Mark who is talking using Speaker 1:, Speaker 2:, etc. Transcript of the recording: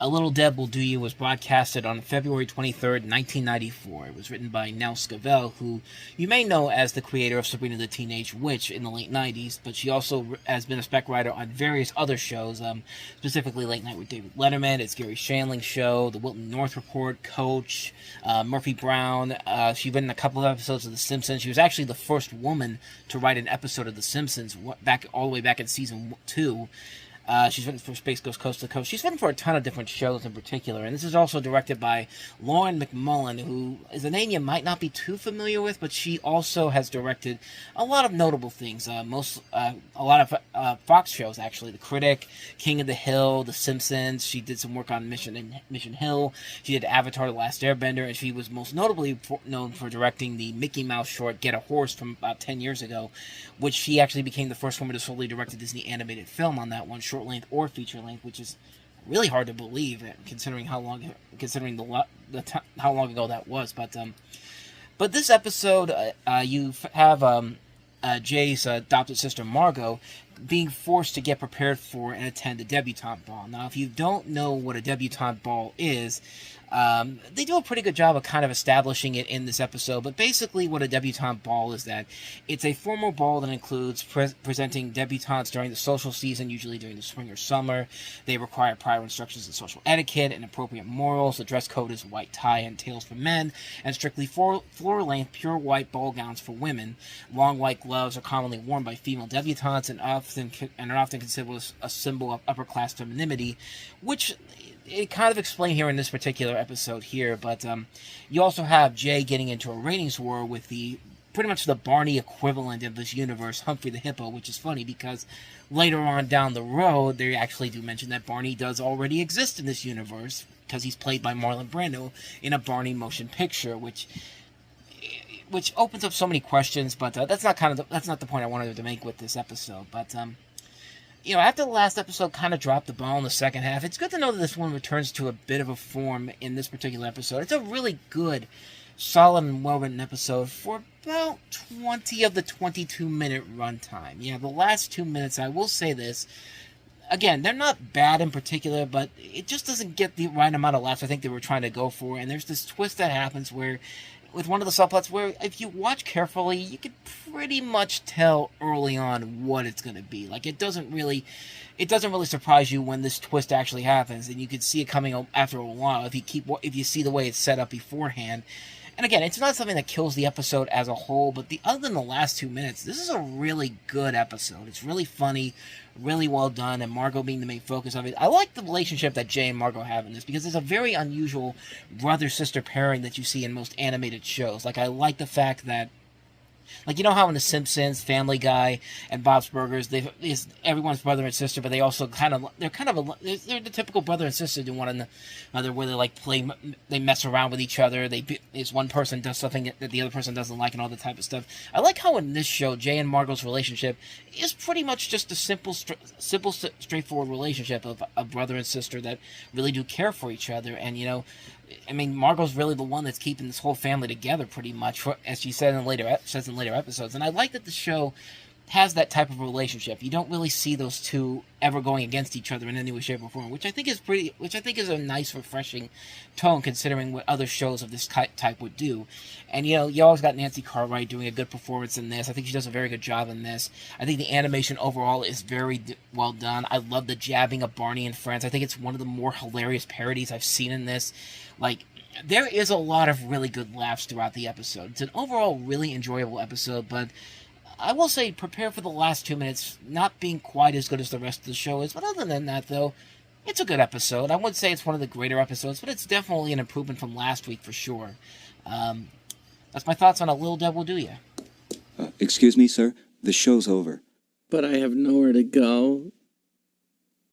Speaker 1: A Little Deb Will Do You was broadcasted on February 23rd, 1994. It was written by Nell Scovell, who you may know as the creator of Sabrina the Teenage Witch in the late 90s, but she also has been a spec writer on various other shows, specifically Late Night with David Letterman, It's Gary Shandling Show, The Wilton North Report, Coach, Murphy Brown. She's been in a couple of episodes of The Simpsons. She was actually the first woman to write an episode of The Simpsons all the way back in season 2. She's written for Space Ghost Coast to Coast. She's written for a ton of different shows in particular. And this is also directed by Lauren McMullen, who is a name you might not be too familiar with, but she also has directed a lot of notable things. A lot of Fox shows, actually. The Critic, King of the Hill, The Simpsons. She did some work on Mission Hill. She did Avatar: The Last Airbender. And she was most notably known for directing the Mickey Mouse short Get a Horse from about 10 years ago, which she actually became the first woman to solely direct a Disney animated film on that one, short length or feature length, which is really hard to believe considering how long ago that was. But this episode, you have Jay's adopted sister Margo being forced to get prepared for and attend a debutante ball. Now, if you don't know what a debutante ball is, they do a pretty good job of kind of establishing it in this episode, but basically what a debutante ball is that it's a formal ball that includes presenting debutantes during the social season, usually during the spring or summer. They require prior instructions in social etiquette and appropriate morals. The dress code is white tie and tails for men, and strictly floor-length, pure white ball gowns for women. Long white gloves are commonly worn by female debutantes and are often considered a symbol of upper-class femininity, which it kind of explained here in this particular episode here, but you also have Jay getting into a ratings war with pretty much the Barney equivalent of this universe, Humphrey the Hippo, which is funny because later on down the road, they actually do mention that Barney does already exist in this universe because he's played by Marlon Brando in a Barney motion picture, which opens up so many questions, but that's not the point I wanted to make with this episode, but after the last episode kind of dropped the ball in the second half, it's good to know that this one returns to a bit of a form in this particular episode. It's a really good, solid, and well-written episode for about 20 of the 22-minute runtime. The last 2 minutes, I will say this, again, they're not bad in particular, but it just doesn't get the right amount of laughs I think they were trying to go for, and there's this twist that happens with one of the subplots where if you watch carefully, you can pretty much tell early on what it's going to be. Like, it doesn't really surprise you when this twist actually happens, and you can see it coming after a while if you see the way it's set up beforehand. And again, it's not something that kills the episode as a whole, but other than the last 2 minutes, this is a really good episode. It's really funny, really well done, and Margo being the main focus of it. I like the relationship that Jay and Margo have in this, because it's a very unusual brother-sister pairing that you see in most animated shows. Like, I like the fact that, like, you know how in The Simpsons, Family Guy, and Bob's Burgers, it's everyone's brother and sister, but they're the typical brother and sister to one another, where they mess around with each other. One person does something that the other person doesn't like, and all that type of stuff. I like how in this show, Jay and Margo's relationship is pretty much just a simple, straightforward relationship of a brother and sister that really do care for each other, and Margo's really the one that's keeping this whole family together, pretty much, as she said in later episodes. And I like that the show has that type of relationship. You don't really see those two ever going against each other in any way, shape, or form, which I think is a nice, refreshing tone considering what other shows of this type would do. And you always got Nancy Cartwright doing a good performance in this. I think she does a very good job in this. I think the animation overall is very well done. I love the jabbing of Barney and friends. I think it's one of the more hilarious parodies I've seen in this. Like, there is a lot of really good laughs throughout the episode. It's an overall really enjoyable episode, but I will say prepare for the last 2 minutes not being quite as good as the rest of the show is. But other than that, though, it's a good episode. I wouldn't say it's one of the greater episodes, but it's definitely an improvement from last week for sure. That's my thoughts on A Little Deb Will Do Ya.
Speaker 2: Excuse me, sir. The show's over.
Speaker 3: But I have nowhere to go.